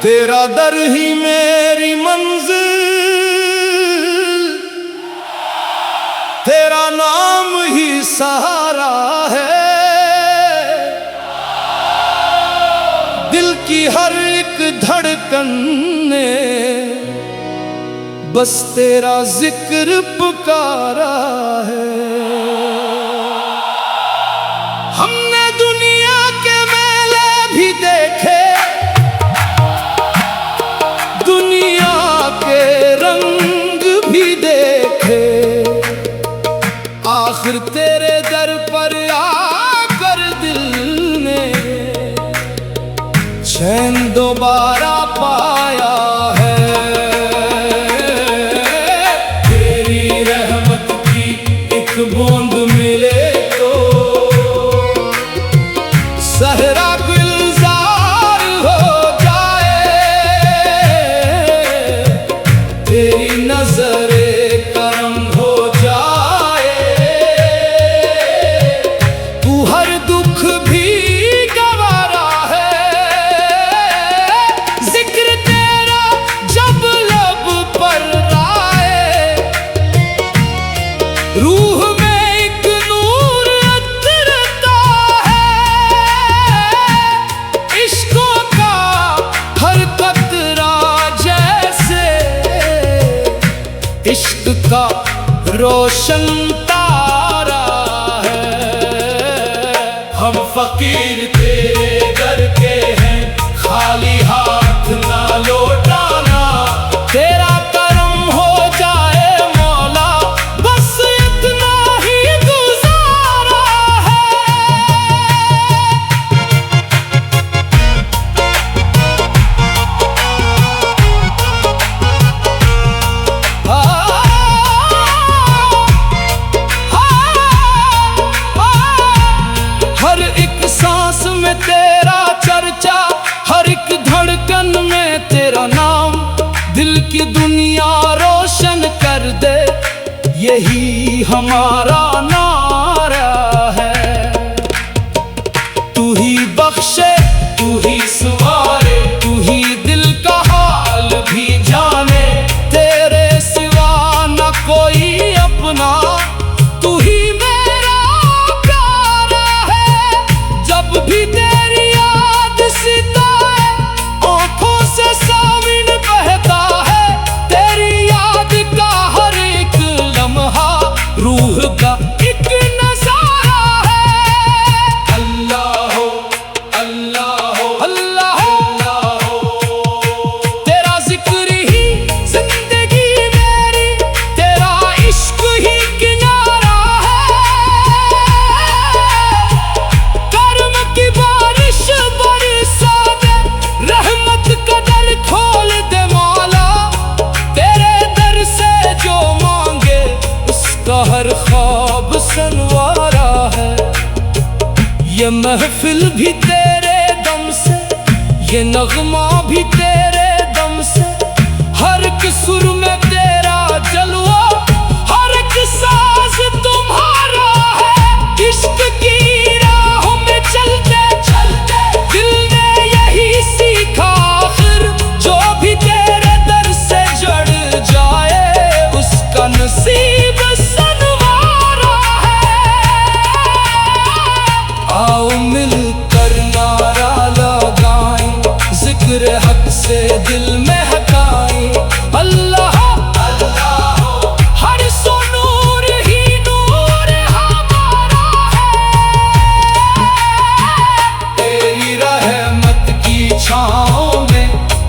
तेरा दर ही मेरी मंजिल, तेरा नाम ही सहारा है। दिल की हर एक धड़कन ने बस तेरा जिक्र पुकारा है। हमने दुनिया के मेले भी देखे, दुनिया के रंग भी देखे, आखिर तेरे दर पर आकर दिल ने चैन दोबारा पाया है। तेरी रहमत की एक बूंद मिले तो सहरा गुलजार हो जाए, तेरी नजरे करम हो जाए। तू हर दुख भी गवारा है, जिक्र तेरा जब लब पर आए, रूह में एक नूर उतरता है। इश्कों का हर कतरा जैसे इश्क का रोशन तारा है। हम फकीर तेरे दर के हैं, खाली हाथ ना लौटाना। तेरा करम हो जाए मौला, बस इतना ही गुजारा है। हर एक सांस में तेरा चर्चा, हर एक धड़कन में तेरा नाम। दिल की दुनिया रोशन कर दे, यही हमारा नारा है। तू ही बख्शे, तू ही संवारे, तू ही दिल का हाल भी जाने। तेरे सिवा न कोई अपना, तू ही मेरा प्यारा है। जब भी तेरी याद सिताए, आँखों से सावन बहता है। तेरी याद का हर एक लम्हा रूह का एक नजारा है। अल्लाह हो, अल्लाह हो, अल्लाह हो, तेरा जिक्र ही जिंदगी मेरी, तेरा इश्क ही किनारा है। करम की बारिश बरसा दे, रहमत का दर खोल दे मौला। तेरे दर से जो मांगे उसका हर ख्वाब संवारा है। ये महफिल भी तेरे दम से, ये नगमा भी तेरे दम से। हर एक सुर में तेरा जलवा, हर एक साज तुम्हारा है। इश्क की राहों में चलते चलते दिल ने यही सीखा, आखिर जो भी तेरे दर से जड़ जाए उसका नसीब सनवारा है। आओ मिलकर नारा लगाएं, जिक्र हक से दिल में हटाएं। अल्लाह अल्लाह, हर सो नूर ही नूर हमारा है। तेरी रहमत की छाँव में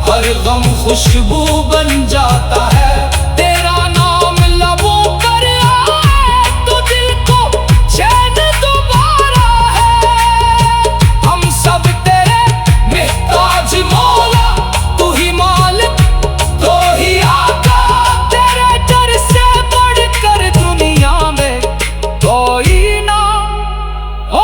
हर गम खुशबू बन जाता है। तेरा नाम लबों पर आए तो दिल को चैन दोबारा है। हम सब तेरे मोहताज मौला, तू ही मालिक, तू ही आका। तेरे डर से बढ़कर दुनिया में कोई ना हो।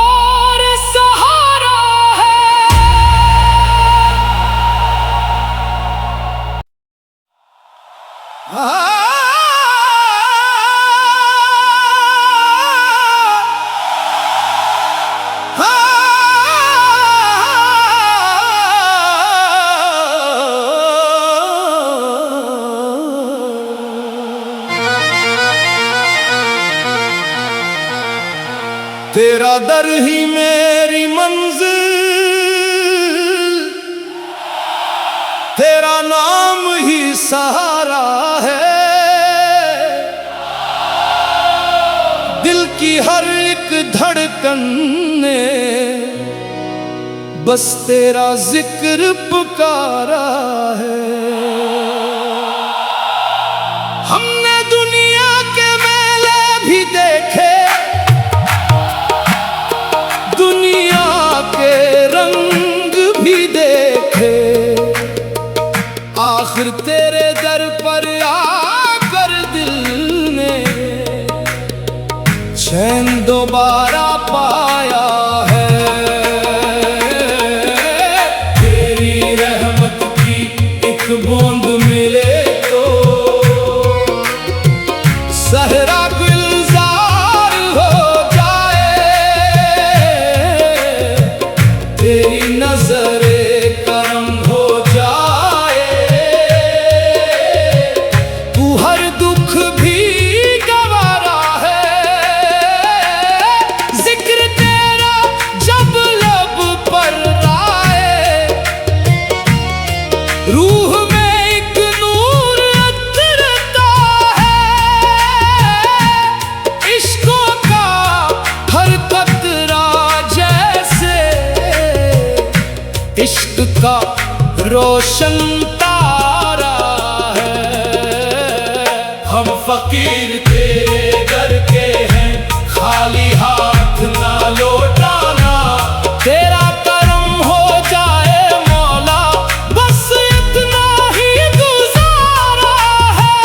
तेरा दर ही मेरी मंजिल, तेरा नाम ही सहारा है। दिल की हर एक धड़कन ने बस तेरा जिक्र पुकारा है। हमने दुनिया के मेले भी देखे, दुनिया के रंग भी देखे, आखिर तेरे दर पर आकर दिल ने चैन दोबारा पाया है। तेरी रहमत की एक बूंद मिले तो सहरा गुलजार हो जाए। तेरी नजरे करम हो जाए, तू हर दुख भी गवारा है। जिक्र तेरा जब लब पर आए, रूह में एक नूर उतरता है। इश्कों का हर कतरा जैसे इश्क का रोशन तारा है। हम फकीर तेरे दर के हैं, खाली हाथ ना लौटाना। तेरा करम हो जाए मौला, बस इतना ही गुजारा है।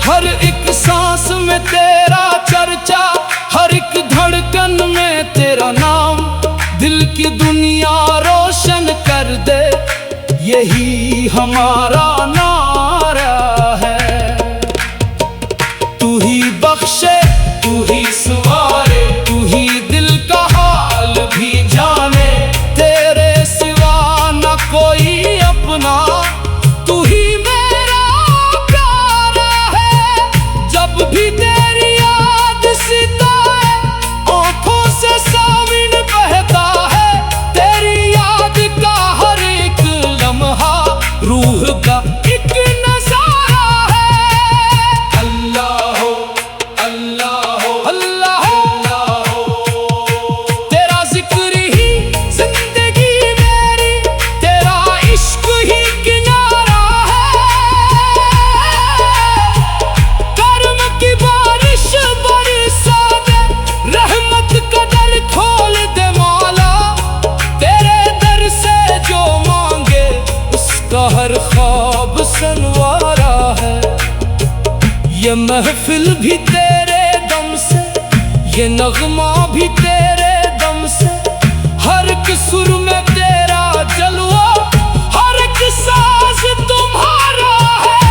हर एक सांस में तेरा चर्चा, हर एक धड़कन में तेरा नाम। दिल की दुनिया रोशन कर दे, यही हमारा नारा है। तू ही बख्शे, तू ही संवारे, तू ही दिल का हाल भी जाने। तेरे सिवा न कोई अपना, तू ही मेरा प्यारा है। जब भी तेरी याद सिताए, आंखों से सावन बहता है। तेरी याद का हर एक लम्हा रूह का एक नजारा है। अल्लाह हो, अल्लाह हो, अल्लाह हो। तेरा जिक्र ही जिंदगी मेरी, तेरा इश्क ही किनारा है। करम की बारिश बरसा दे, रहमत का दर खोल दे मौला। तेरे दर से जो मांगे, उसका हर ख्वाब संवारा है। ये महफिल भी तेरे दम से, ये नगमा भी तेरे दम से। हर एक सुर में तेरा जलवा, हर एक साज तुम्हारा है।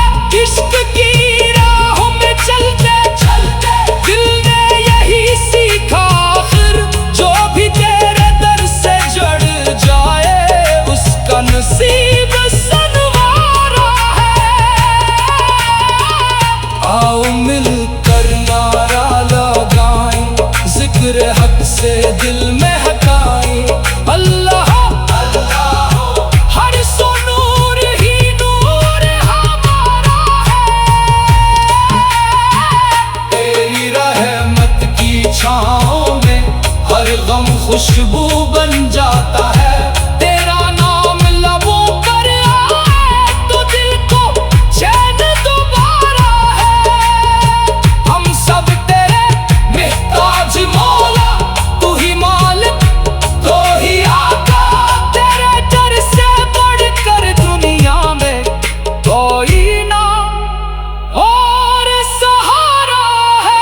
इश्क की राहों में चलते चलते दिल ने यही सीखा, आखिर जो भी तेरे दर से जुड़ जाए, उसका नसीब सनवारा है। आओ मिलकर नारा लगाएं, जिक्र हक से दिल में हटाएं। अल्लाह अल्लाह, हर सो नूर ही नूर हमारा है। तेरी रहमत की छाँव में हर गम खुशबू बन जाता है। तेरा नाम लबों पर आए, तो दिल को चैन दोबारा है। हम सब तेरे मोहताज मौला, तू ही मालिक, तू ही आका। तेरे दर से बढ़कर दुनिया में कोई ना और सहारा है।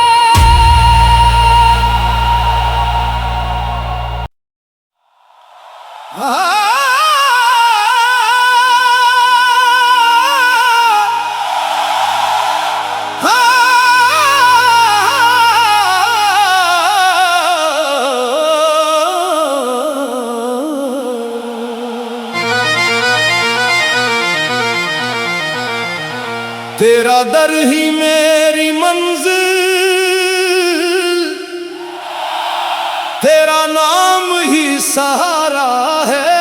तेरा दर ही मेरी मंजिल, तेरा नाम ही सहारा है।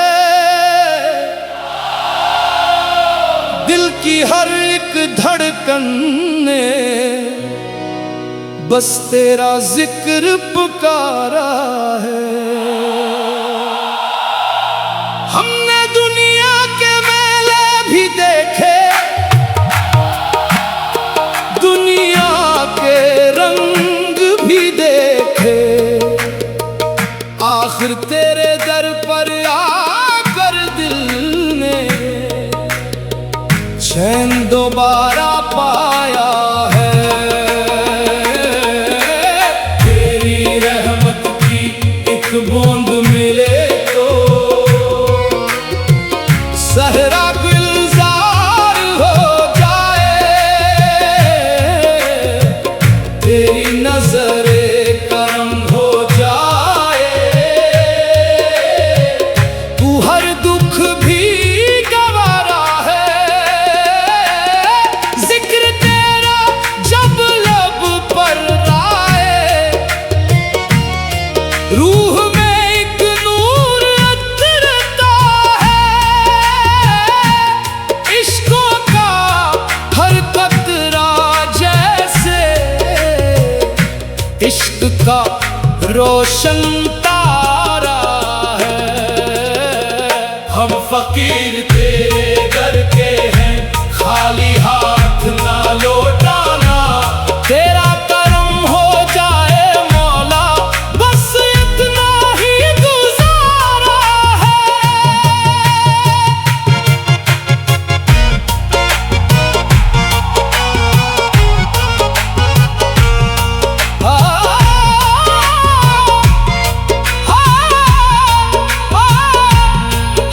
दिल की हर एक धड़कन ने बस तेरा जिक्र पुकारा है। हमने दुनिया के मेले भी देखे, दुनिया के रंग भी देखे, आखिर तेरे दर पर आकर दिल ने चैन दोबारा पाया है। तेरी रहमत की एक बूंद मिले तो सहरा गुलजार हो जाए। तेरी नजरे करम हो जाए, तू हर दुख भी गवारा है। जिक्र तेरा जब लब पर आए, रूह में एक नूर उतरता है। इश्कों का हर कतरा जैसे इश्क का रोशन तारा है। हम फकीर तेरे दर के हैं, खाली हाथ ना लौटाना। तेरा करम हो जाए मौला, बस इतना ही गुजारा है।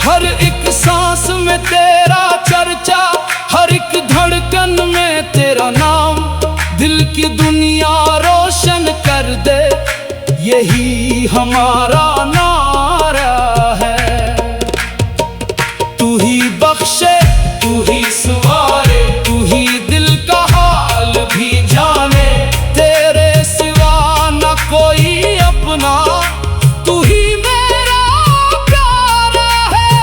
हर एक सांस में तेरा चर्चा, हर एक धड़कन में तेरा नाम। दिल की दुनिया रोशन कर दे, यही हमारा नारा है। तू ही बख्शे, तू ही सवारे, तू ही दिल का हाल भी जाने। तेरे सिवा न कोई अपना, तू ही मेरा प्यारा है।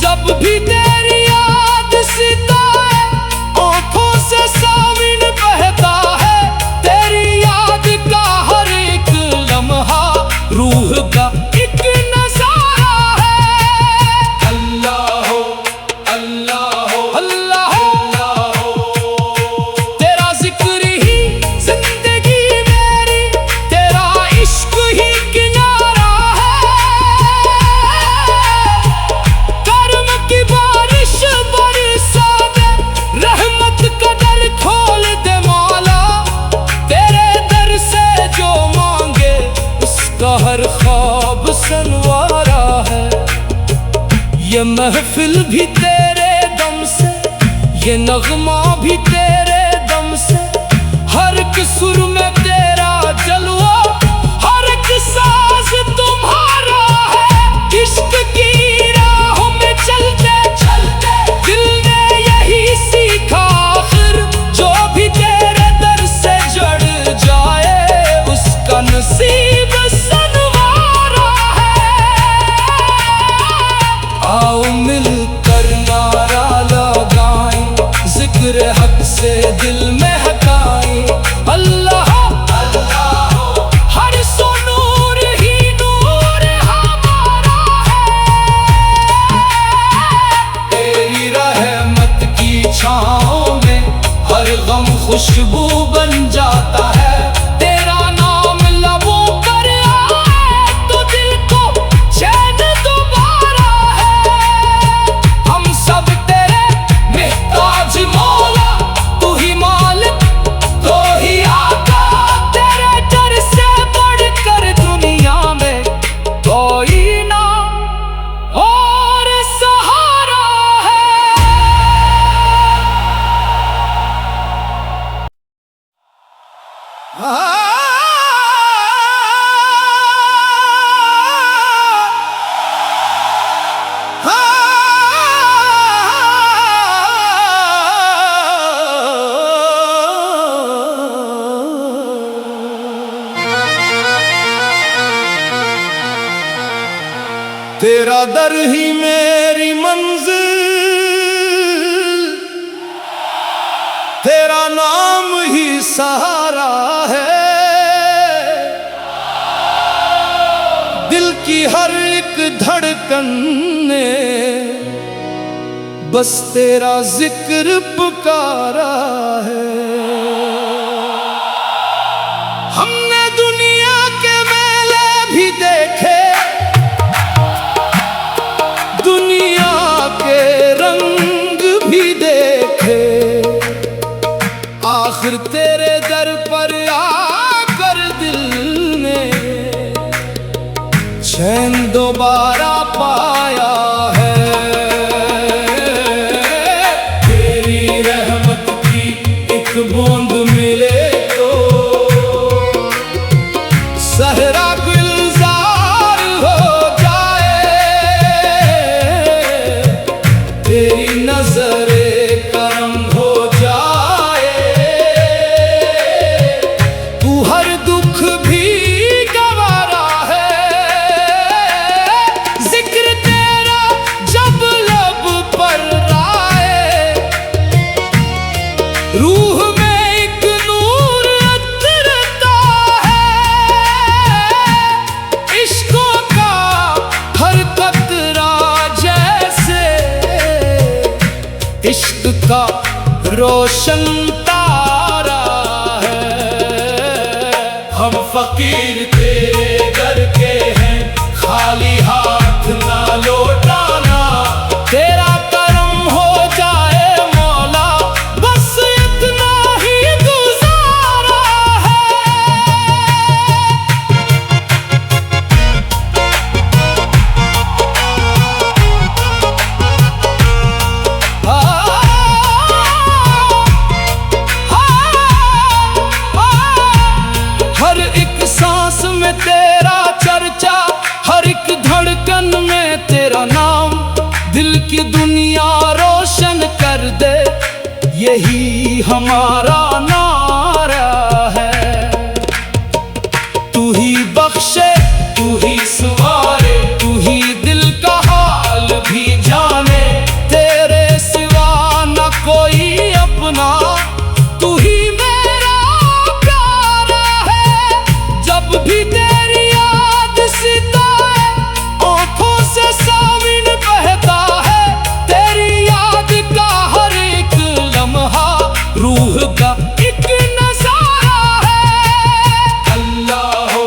जब भी तेरी याद सिताए, आँखों से सावन बहता है। तेरी याद का हर एक लम्हा रूह का एक नजारा है। अल्लाह हो, अल्लाह हो, अल्लाह हो। तेरा जिक्र ही जिंदगी मेरी, तेरा इश्क ही किनारा है। करम की बारिश बरसा दे, रहमत का दर खोल दे मौला। तेरे दर से जो मांगे, उसका हर ख्वाब संवारा है। ये महफिल भी तेरे दम से, ये नगमा भी तेरे दम से। हर एक सुर में तेरा जलवा, हर एक साज तुम्हारा है। इश्क की राहों में चलते चलते दिल ने यही सीखा, आखिर जो भी तेरे दर से जुड़ जाए, उसका नसीब सनवारा है। आओ मिलकर नारा लगाएं, जिक्र हक से दिल में हकाएं। अल्लाह अल्लाह, हर सो नूर ही नूर हमारा है। तेरी रहमत की छाँव में हर गम खुशबू बन जाता है। तेरा दर ही मेरी मंजिल, तेरा नाम ही सहारा है। दिल की हर एक धड़कन ने बस तेरा जिक्र पुकारा है। हमने दुनिया के मेले भी देखे, दुनिया के रंग भी देखे, आखिर तेरे दर पर आकर दिल ने चैन दोबारा पाया है। तेरी रहमत की एक बूंद मिले तो सहरा गुलजार हो जाए। तेरी नजरे करम हो जाए, तू हर दुख भी गवारा है। जिक्र तेरा जब लब पर आए, रूह में एक नूर उतरता है। इश्कों का हर कतरा जैसे इश्क का रोशन तारा है। हम फकीर तेरे दर के हैं, खाली हाथ ना लौटाना। तेरा करम हो जाए मौला, बस इतना ही गुजारा है। हर एक सांस में तेरा चर्चा, हर एक धड़कन में तेरा नाम। दिल की दुनिया रोशन कर दे, यही हमारा नारा है। तू ही बख्शे, तू ही संवारे, तू ही दिल का हाल भी जाने। तेरे सिवा न कोई अपना, तू ही मेरा प्यारा है। जब भी तेरी याद सिताए, आंखों से सावन बहता है। तेरी याद का हर एक लम्हा रूह का एक नजारा है। अल्लाह हो,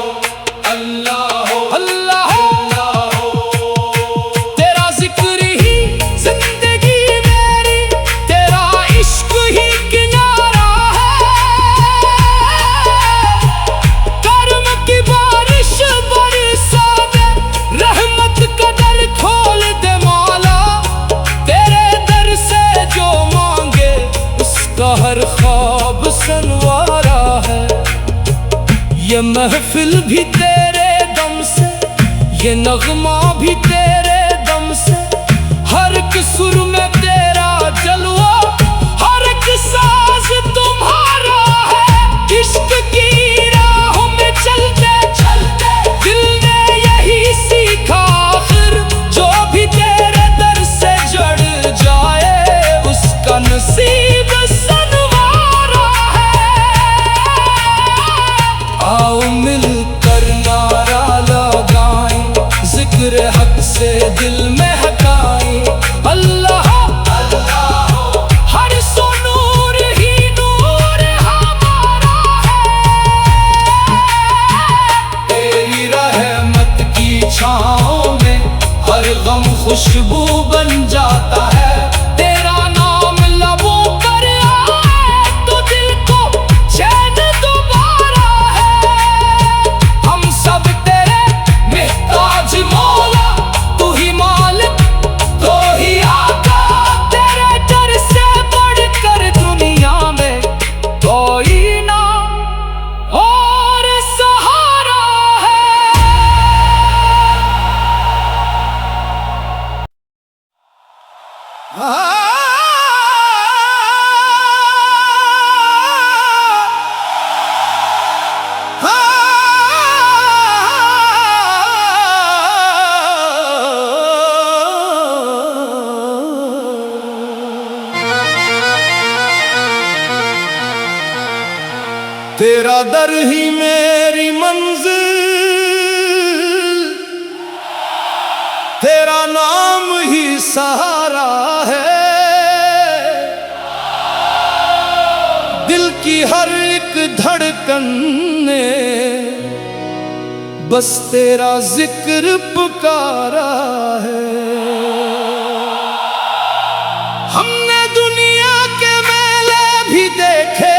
अल्लाह हो, अल्लाह हो। तेरा जिक्र ही जिंदगी मेरी, तेरा इश्क ही किनारा है। करम की बारिश बरसा दे, रहमत का दर खोल दे मौला। तेरे दर से जो मांगे, उसका हर ख्वाब सनवारा है। ये महफिल भी तेरे दम से, ये नगमा भी तेरे दम से। हर एक सुर में तेरा जलवा, हर एक साज तुम्हारा है। इश्क की राहों में चलते चलते दिल ने यही सीखा, आखिर जो भी तेरे दर से जुड़ जाए, उसका नसीब सनवारा है। आओ मिलकर नारा लगाएं, जिक्र हक से दिल में हकाएं। अल्लाह अल्लाह, हर सो नूर ही नूर हमारा है। तेरी रहमत की छाँव में हर गम खुशबू बन जाता है। तेरा नाम लबों पर आए, तो दिल को चैन दोबारा है। हम सब तेरे मोहताज मौला, तू ही मालिक, तो ही आका। तेरे डर से बढ़कर दुनिया में कोई ना और सहारा है। तेरा दर ही मेरी मंजिल, तेरा नाम ही सहारा है। दिल की हर एक धड़कन ने बस तेरा जिक्र पुकारा है। हमने दुनिया के मेले भी देखे,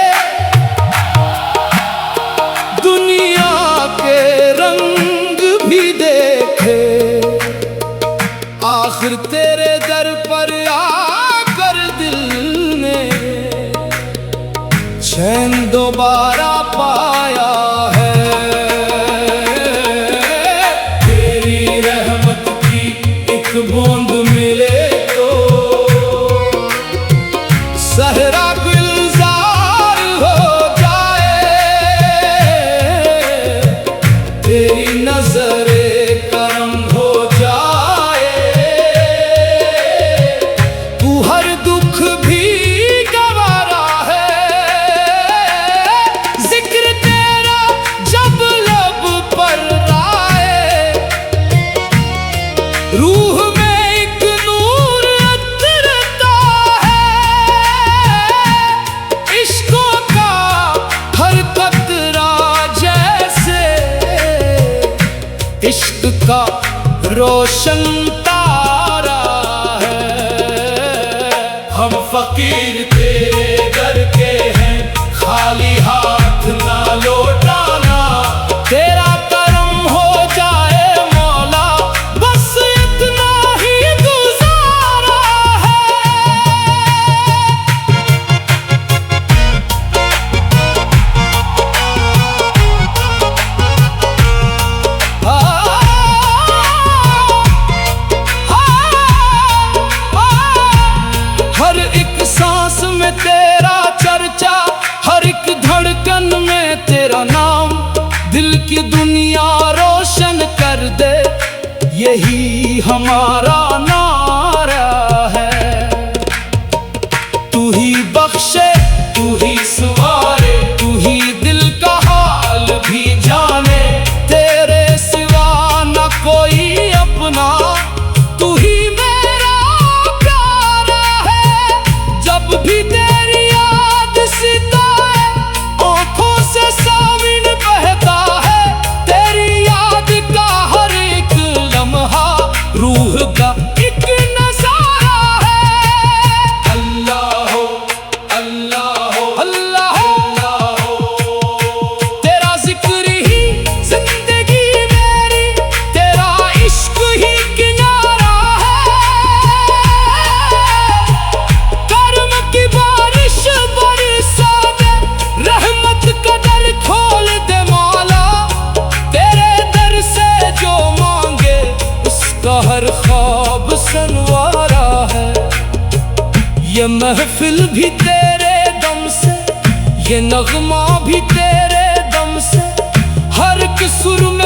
दुनिया के रंग भी देखे, आखिर तेरे दर पर आकर दिल ने चैन दोबारा पाया है। तेरी रहमत की एक बूंद मिले तो सहरा गुलजार हो जाए। तेरी नजरे करम हो जाए, तू हर दुख भी गवारा है। जिक्र तेरा जब लब पर आए, रूह में एक नूर उतरता है। इश्कों का हर कतरा जैसे इश्क का रोशन तारा है। हम फकीर तेरे दर के हैं, खाली हाथ ना लौटाना। तेरा करम हो जाए मौला, बस इतना ही गुजारा है। हर एक सांस में तेरा चर्चा, हर एक धड़कन में तेरा नाम। दिल की दुनिया रोशन कर दे, यही हमारा नारा है। तू ही बख्शे, तू ही संवारे, तू ही दिल का हाल भी जाने। तेरे सिवा न कोई अपना, तू ही मेरा प्यारा है। जब भी तेरी याद सिताए, आँखों से सावन बहता है। तेरी याद का हर एक लम्हा रूह का एक नजारा है। अल्लाह हो, अल्लाह हो, अल्लाह हो। तेरा जिक्र ही जिंदगी मेरी, तेरा इश्क ही किनारा है। करम की बारिश बरसा दे, रहमत का दर खोल दे मौला। तेरे दर से जो मांगे, उसका हर ख्वाब संवारा है। ये महफिल भी तेरे दम से, ये नगमा भी तेरे दम से, हर एक सुर में